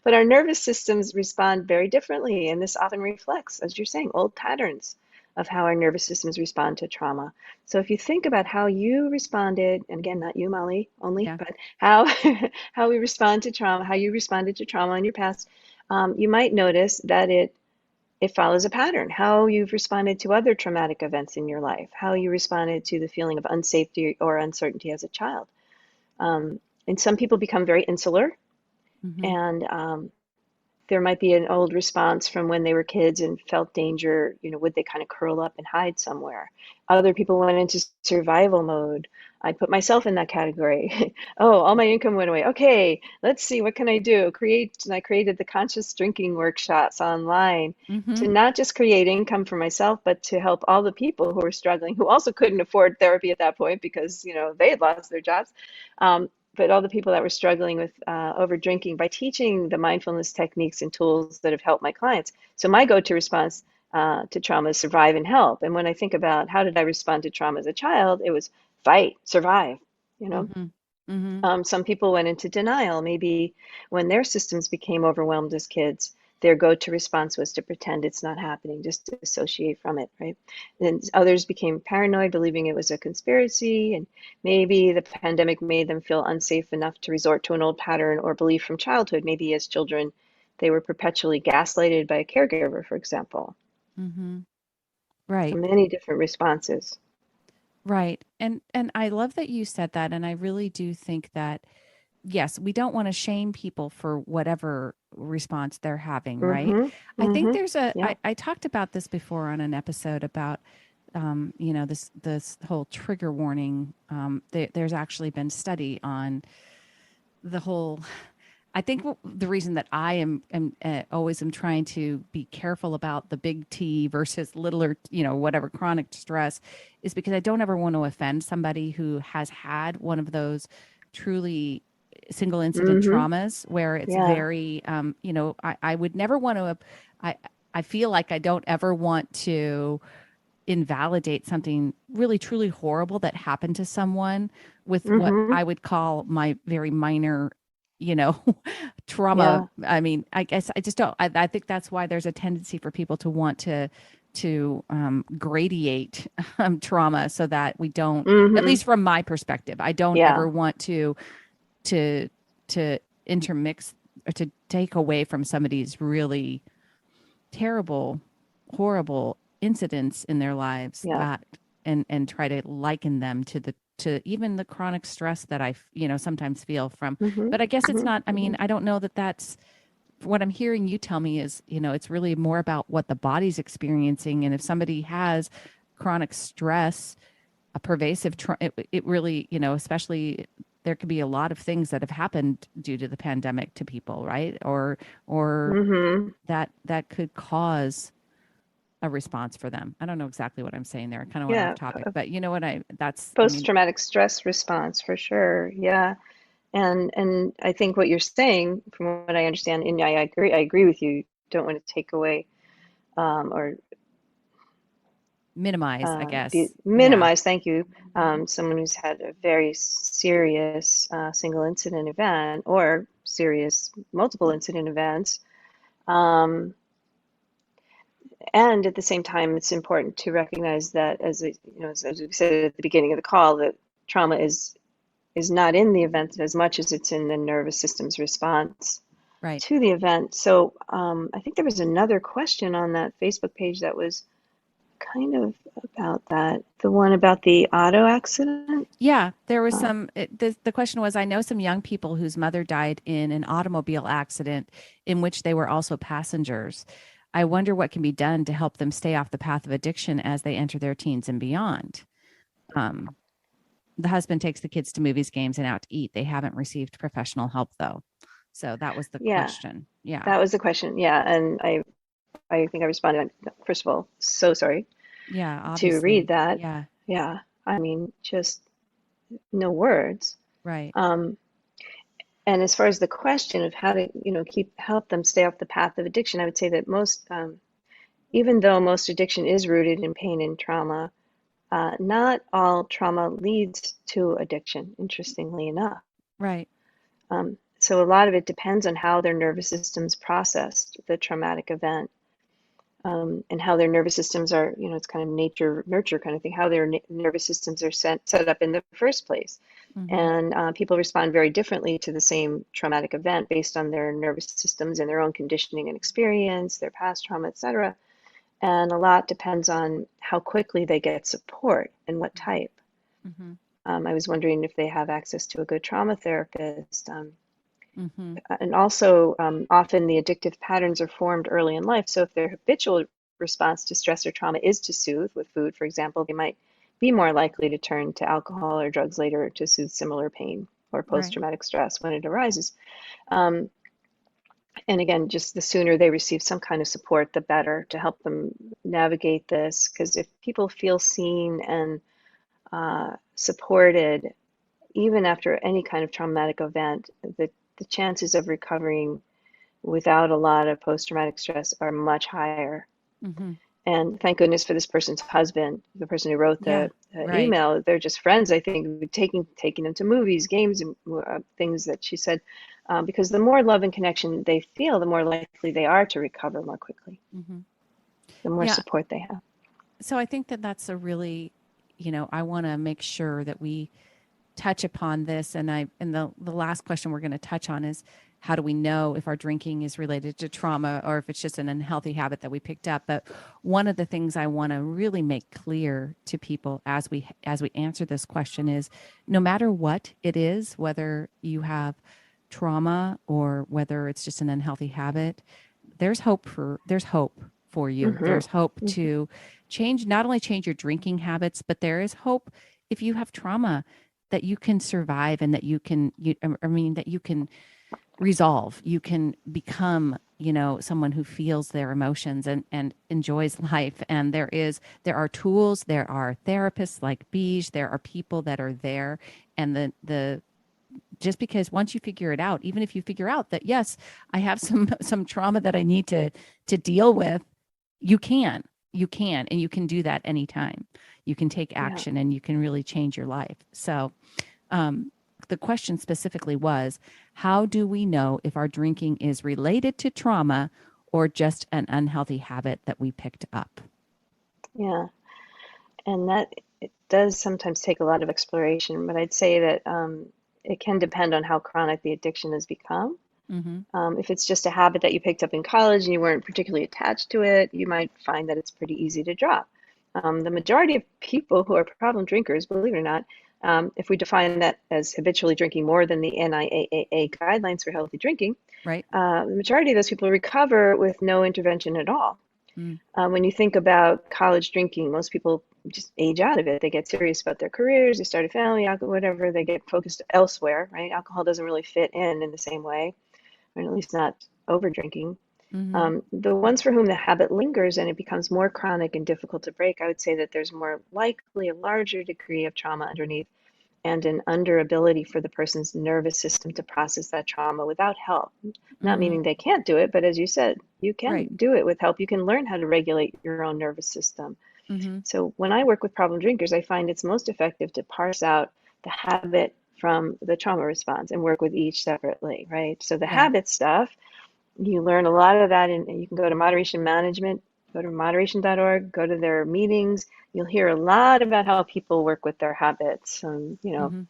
But our nervous systems respond very differently, and this often reflects, as you're saying, old patterns of how our nervous systems respond to trauma. So if you think about how you responded, and again, not you, Molly, only, Yeah. but how how we respond to trauma, how you responded to trauma in your past, you might notice that it follows a pattern. How you've responded to other traumatic events in your life, how you responded to the feeling of unsafety or uncertainty as a child. And some people become very insular, Mm-hmm. and there might be an old response from when they were kids and felt danger. Would they kind of curl up and hide somewhere? Other people went into survival mode. I put myself in that category. Oh, all my income went away. Okay, let's see, what can I do? And I created the conscious drinking workshops online Mm-hmm. to not just create income for myself, but to help all the people who were struggling, who also couldn't afford therapy at that point because, they had lost their jobs. But all the people that were struggling with over drinking, by teaching the mindfulness techniques and tools that have helped my clients. So my go-to response to trauma is survive and help. And when I think about how did I respond to trauma as a child, it was fight, survive. You know, Mm-hmm. Mm-hmm. some people went into denial. Maybe when their systems became overwhelmed as kids, their go-to response was to pretend it's not happening, just to dissociate from it, right? And others became paranoid, believing it was a conspiracy, and maybe the pandemic made them feel unsafe enough to resort to an old pattern or belief from childhood. Maybe as children, they were perpetually gaslighted by a caregiver, for example. Mm-hmm. So Right. many different responses. Right. And I love that you said that. And I really do think that, yes, we don't want to shame people for whatever response they're having, right? Mm-hmm. I think Mm-hmm. there's Yeah. I talked about this before on an episode about this whole trigger warning. There's actually been study on the whole. I think the reason that I always am trying to be careful about the big T versus littler, whatever chronic stress, is because I don't ever want to offend somebody who has had one of those truly single incident Mm-hmm. traumas where it's Yeah. very, I would never want to, I, I feel like I don't ever want to invalidate something really truly horrible that happened to someone with what Mm-hmm. I would call my very minor trauma. Yeah. I mean, I guess I just don't, I think that's why there's a tendency for people to want to gradiate trauma so that we don't, at Hmm. least from my perspective, I don't Yeah. ever want to, to intermix or to take away from somebody's really terrible, horrible incidents in their lives Yeah. that and try to liken them to even the chronic stress that I sometimes feel from. Hmm. But I guess it's Hmm. not. I Hmm. mean, I don't know that that's what I'm hearing you tell me is it's really more about what the body's experiencing, and if somebody has chronic stress, a pervasive it really especially there could be a lot of things that have happened due to the pandemic to people, right? Or Hmm. that could cause a response for them. I don't know exactly what I'm saying there. I kind of went off Yeah. topic, but you know what I mean, Post-traumatic stress response for sure. Yeah. And I think what you're saying, from what I understand, and I agree with you. Don't want to take away or minimize, I guess. Yeah. minimize. Thank you. Someone who's had a very serious single incident event or serious multiple incident events. Um, and at the same time, it's important to recognize that, as we said at the beginning of the call, that trauma is not in the event as much as it's in the nervous system's response Right. to the event. So I think there was another question on that Facebook page that was kind of about that. The one about the auto accident. Yeah, there was Uh, the question was, I know some young people whose mother died in an automobile accident in which they were also passengers. I wonder what can be done to help them stay off the path of addiction as they enter their teens and beyond. Um, the husband takes the kids to movies, games, and out to eat. They haven't received professional help though. So that was the yeah, question. Yeah. that was the question. Yeah, and I think I responded. First of all, so sorry Yeah, to read obviously. that. Yeah, Yeah, I mean, just no words. right. Um, and as far as the question of how to, keep help them stay off the path of addiction, I would say that even though most addiction is rooted in pain and trauma, not all trauma leads to addiction, interestingly enough. Right. So a lot of it depends on how their nervous systems processed the traumatic event, and how their nervous systems are, it's kind of nature nurture kind of thing, how their nervous systems are set up in the first place. Mm-hmm. And people respond very differently to the same traumatic event based on their nervous systems and their own conditioning and experience, their past trauma, etc. And a lot depends on how quickly they get support and what type. Mm-hmm. I was wondering if they have access to a good trauma therapist. Mm-hmm. And also, often the addictive patterns are formed early in life. So if their habitual response to stress or trauma is to soothe with food, for example, they might be more likely to turn to alcohol or drugs later to soothe similar pain or Right. post-traumatic stress when it arises. Um, and again, just the sooner they receive some kind of support, the better to help them navigate this. Because if people feel seen and supported, even after any kind of traumatic event, the chances of recovering without a lot of post-traumatic stress are much higher. Mm-hmm. And thank goodness for this person's husband, the person who wrote Yeah. the Right. email. They're just friends, I think, taking them to movies, games, and things that she said, because the more love and connection they feel, the more likely they are to recover more quickly, Mm-hmm. the more Yeah. support they have. So I think that that's a really, I want to make sure that we touch upon this. And the last question we're going to touch on is, how do we know if our drinking is related to trauma or if it's just an unhealthy habit that we picked up? But one of the things I want to really make clear to people as we answer this question is, no matter what it is, whether you have trauma or whether it's just an unhealthy habit, there's hope for you. Hmm. There's hope Hmm. to not only change your drinking habits, but there is hope if you have trauma that you can survive and that that you can resolve. You can become, someone who feels their emotions and enjoys life. And there are tools, there are therapists like Beej, there are people that are there. And the just because once you figure it out, even if you figure out that, yes, I have some trauma that I need to deal with, you can and you can do that anytime. You can take Yeah. action and you can really change your life. So um the question specifically was, how do we know if our drinking is related to trauma or just an unhealthy habit that we picked up? Yeah. And that it does sometimes take a lot of exploration, but I'd say that it can depend on how chronic the addiction has become. Mm-hmm. If it's just a habit that you picked up in college and you weren't particularly attached to it, you might find that it's pretty easy to drop. The majority of people who are problem drinkers, believe it or not, if we define that as habitually drinking more than the NIAAA guidelines for healthy drinking, Right. the majority of those people recover with no intervention at all. Mm. When you think about college drinking, most people just age out of it. They get serious about their careers, they start a family, whatever, they get focused elsewhere, right? Alcohol doesn't really fit in the same way, or at least not over drinking. Mm-hmm. The ones for whom the habit lingers and it becomes more chronic and difficult to break, I would say that there's more likely a larger degree of trauma underneath and an underability for the person's nervous system to process that trauma without help. Not Mm-hmm. meaning they can't do it, but as you said, you can Right. do it with help. You can learn how to regulate your own nervous system. Mm-hmm. So when I work with problem drinkers, I find it's most effective to parse out the habit from the trauma response and work with each separately, right? So the Yeah. habit stuff, you learn a lot of that, and you can go to moderation management, go to moderation.org, go to their meetings. You'll hear a lot about how people work with their habits. Mm-hmm.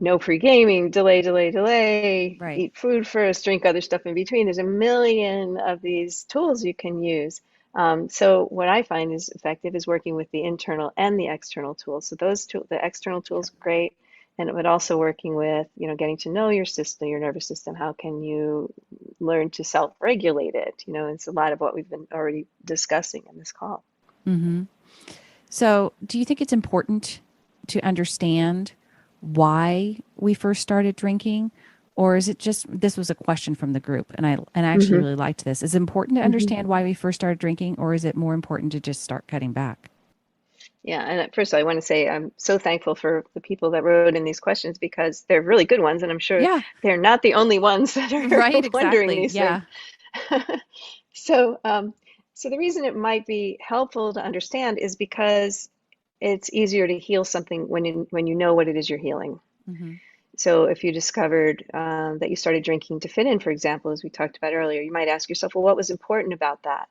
No pre-gaming, delay, Right. eat food first, drink other stuff in between. There's a million of these tools you can use. So what I find is effective is working with the internal and the external tools. So the external tools, great. And but also working with, getting to know your system, your nervous system. How can you learn to self-regulate it? It's a lot of what we've been already discussing in this call. Mm-hmm. So, do you think it's important to understand why we first started drinking, or is it just this was a question from the group, and I actually Mm-hmm. really liked this. Is it important to Mm-hmm. understand why we first started drinking, or is it more important to just start cutting back? Yeah, and first I want to say I'm so thankful for the people that wrote in these questions because they're really good ones, and I'm sure Yeah, they're not the only ones that are right, wondering exactly. these things. Yeah. So, so the reason it might be helpful to understand is because it's easier to heal something when you know what it is you're healing. Mm-hmm. So if you discovered that you started drinking to fit in, for example, as we talked about earlier, you might ask yourself, well, what was important about that?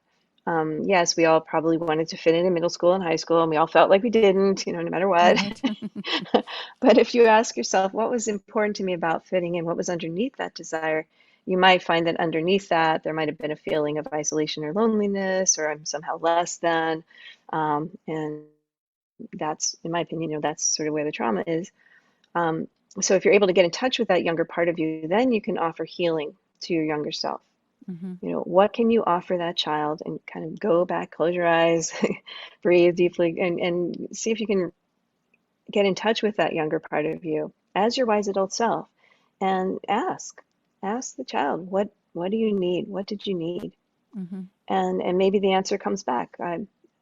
Yes, we all probably wanted to fit in middle school and high school, and we all felt like we didn't, no matter what. Right. But if you ask yourself, what was important to me about fitting in? What was underneath that desire? You might find that underneath that, there might have been a feeling of isolation or loneliness, or I'm somehow less than. And that's, in my opinion, that's sort of where the trauma is. Um, so if you're able to get in touch with that younger part of you, then you can offer healing to your younger self. Mm-hmm. What can you offer that child, and kind of go back, close your eyes, breathe deeply, and see if you can get in touch with that younger part of you as your wise adult self, and ask the child, what do you need? What did you need? Mm-hmm. And maybe the answer comes back.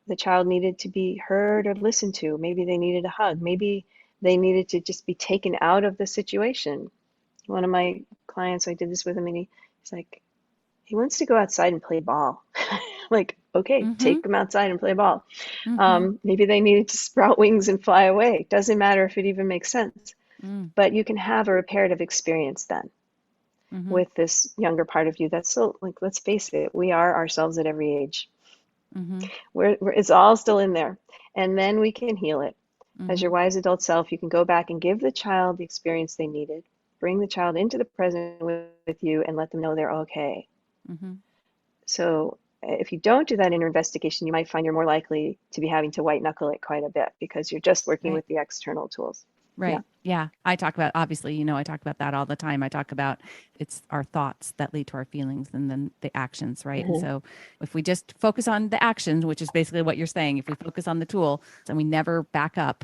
The child needed to be heard or listened to. Maybe they needed a hug. Maybe they needed to just be taken out of the situation. One of my clients, I did this with him, and he's like, he wants to go outside and play ball. Like, okay, Mm-hmm. take him outside and play ball. Mm-hmm. Maybe they needed to sprout wings and fly away. Doesn't matter if it even makes sense. Mm-hmm. But you can have a reparative experience then Mm-hmm. with this younger part of you. That's so, like, let's face it, we are ourselves at every age. Mm-hmm. It's all still in there. And then we can heal it. As Mm-hmm. your wise adult self, you can go back and give the child the experience they needed. Bring the child into the present with you and let them know they're okay. Mm-hmm. So if you don't do that inner investigation, you might find you're more likely to be having to white knuckle it quite a bit because you're just working Right. with the external tools. Yeah. Right. Yeah. I talk about, obviously, I talk about that all the time. I talk about it's our thoughts that lead to our feelings and then the actions. Right. And Mm-hmm. so if we just focus on the actions, which is basically what you're saying, if we focus on the tool and we never back up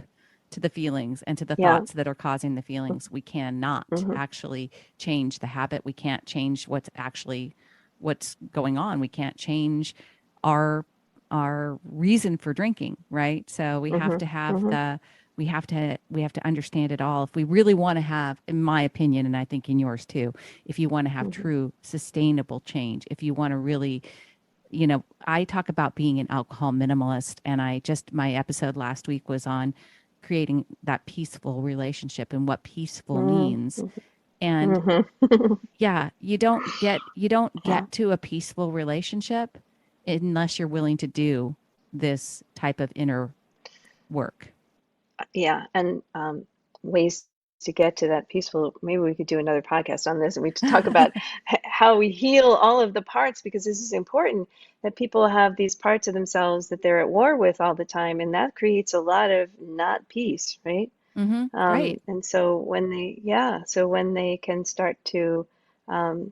to the feelings and to the Yeah. thoughts that are causing the feelings, we cannot Mm-hmm. actually change the habit. We can't change what's going on. We can't change our, our reason for drinking. Right. So we have to Mm-hmm. have Mm-hmm. we have to understand it all if we really want to have, in my opinion, and I think in yours too, if you want to have Mm-hmm. true sustainable change, if you want to really, I talk about being an alcohol minimalist, and my episode last week was on creating that peaceful relationship and what peaceful means. Mm-hmm. And Mm-hmm. yeah, you don't Yeah. get to a peaceful relationship unless you're willing to do this type of inner work. Yeah. And ways to get to that peaceful, maybe we could do another podcast on this and we talk about how we heal all of the parts, because this is important that people have these parts of themselves that they're at war with all the time. And that creates a lot of not peace, right? Mm-hmm. Right. And so so when they can start to, um,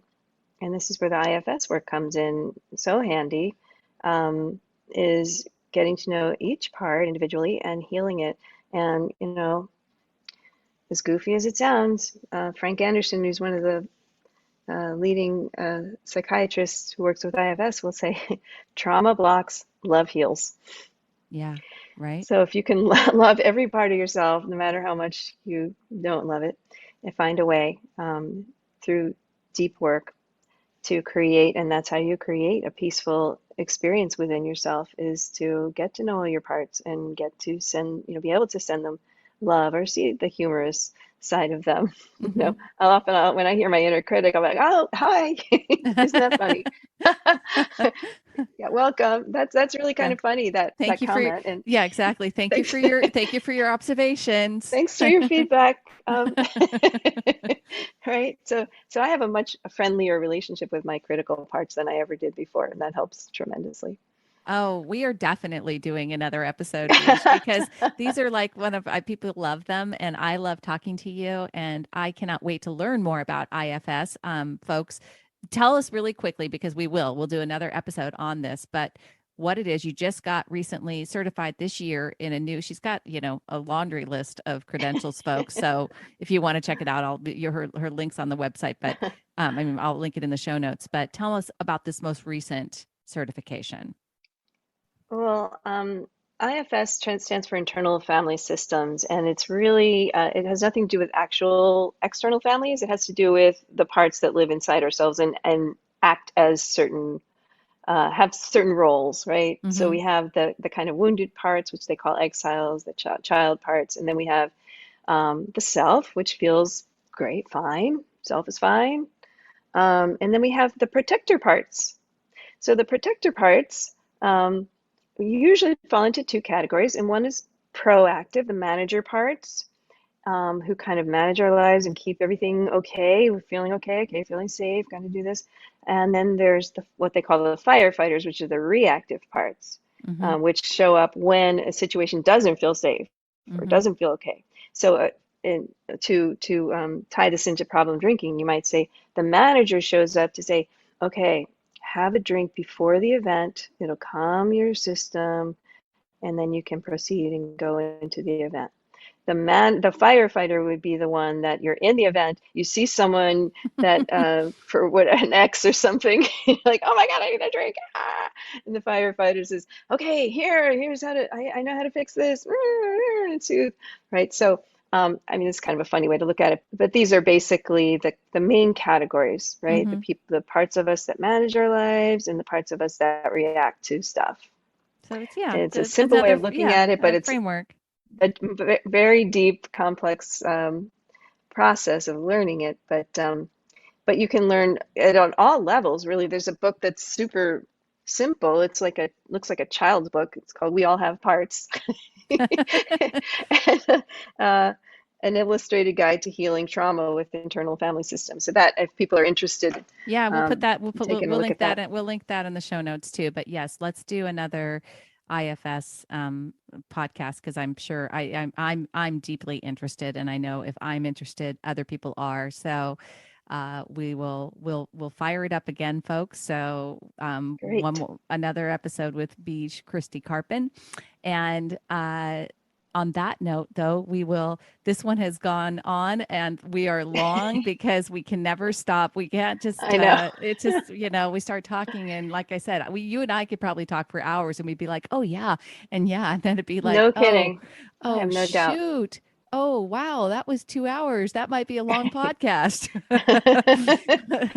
and this is where the IFS work comes in so handy, is getting to know each part individually and healing it. And, as goofy as it sounds, Frank Anderson, who's one of the leading psychiatrists who works with IFS, will say, trauma blocks, love heals. Yeah. Right. So if you can love every part of yourself, no matter how much you don't love it, and find a way through deep work to create, and that's how you create a peaceful experience within yourself, is to get to know all your parts and get to send, be able to send them love or see the humorous side of them. Mm-hmm. When I hear my inner critic, I'm like, oh, hi, isn't that funny? Yeah, welcome. That's really kind Yeah. of funny, that Thank you for your, comment. And yeah, exactly. thanks. Thank you for your observations. Thanks for your feedback. Right. So I have a much friendlier relationship with my critical parts than I ever did before, and that helps tremendously. Oh, we are definitely doing another episode, Beej, because these are like one of people love them, and I love talking to you, and I cannot wait to learn more about IFS. Folks, tell us really quickly because we'll do another episode on this, but what it is. You just got recently certified this year in a new. She's got a laundry list of credentials, folks. So if you want to check it out, her links on the website, but I mean I'll link it in the show notes. But tell us about this most recent certification. Well, IFS stands for Internal Family Systems, and it's really, it has nothing to do with actual external families. It has to do with the parts that live inside ourselves and act as have certain roles, right? So Mm-hmm. we have the kind of wounded parts, which they call exiles, the child parts, and then we have the self, which feels great, fine. Self is fine. And then we have the protector parts. So the protector parts usually fall into two categories, and one is proactive, the manager parts, who kind of manage our lives and keep everything okay. We're feeling okay, feeling safe, going to do this. And then there's what they call the firefighters, which are the reactive parts, Mm-hmm. which show up when a situation doesn't feel safe or Mm-hmm. doesn't feel okay. So, to tie this into problem drinking, you might say the manager shows up to say, okay, have a drink before the event. It'll calm your system, and then you can proceed and go into the event. The firefighter would be the one that you're in the event, you see someone that for what, an ex or something, you're like, oh my God, I need a drink. Ah! And the firefighter says, okay, here's how to, I know how to fix this. And soothe, right? So, I mean, it's kind of a funny way to look at it, but these are basically the main categories, right? Mm-hmm. The parts of us that manage our lives and the parts of us that react to stuff. So It's a it's simple way another of looking at it, but a it's framework. a very deep, complex process of learning it. But you can learn it on all levels, really. There's a book that's super simple. It's like looks like a child's book. It's called We All Have Parts. And, an illustrated guide to healing trauma with internal family systems. So that if people are interested, Yeah, we'll put that. taking a We'll look link at that. that. We'll link that in the show notes too. But yes, let's do another IFS podcast because I'm sure I'm deeply interested, and I know if I'm interested, other people are. So we'll fire it up again, folks. So Great. another episode with Beej, Christie Karpen, and on that note, though, this one has gone on and we are long because we can never stop. We can't just, I know. it's just, we start talking. And like I said, you and I could probably talk for hours and we'd be like, oh, yeah. And yeah. And then it'd be like, No kidding. I have no doubt. shoot. Oh, wow. That was 2 hours. That might be a long podcast.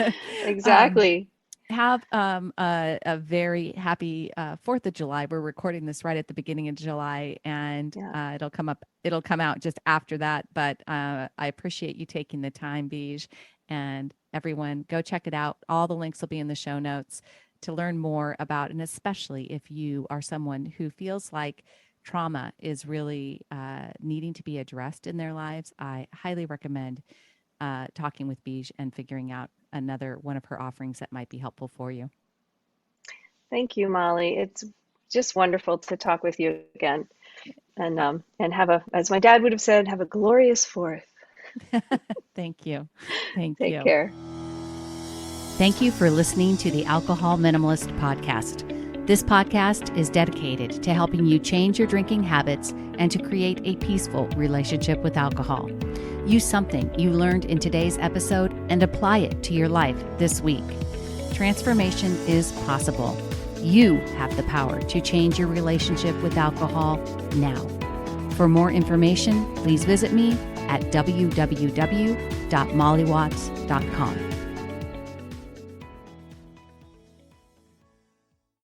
um, Exactly. have a very happy 4th of July. We're recording this right at the beginning of July, and Yeah. it'll come out just after that. But I appreciate you taking the time, Beej, and everyone go check it out. All the links will be in the show notes to learn more about, and especially if you are someone who feels like trauma is really needing to be addressed in their lives, I highly recommend talking with Beej and figuring out another one of her offerings that might be helpful for you. Thank you, Molly. It's just wonderful to talk with you again, and have a, as my dad would have said, have a glorious fourth. Thank you. Thank Take you. care. Thank you for listening to the Alcohol Minimalist podcast. This podcast is dedicated to helping you change your drinking habits and to create a peaceful relationship with alcohol. Use something you learned in today's episode and apply it to your life this week. Transformation is possible. You have the power to change your relationship with alcohol now. For more information, please visit me at www.mollywatts.com.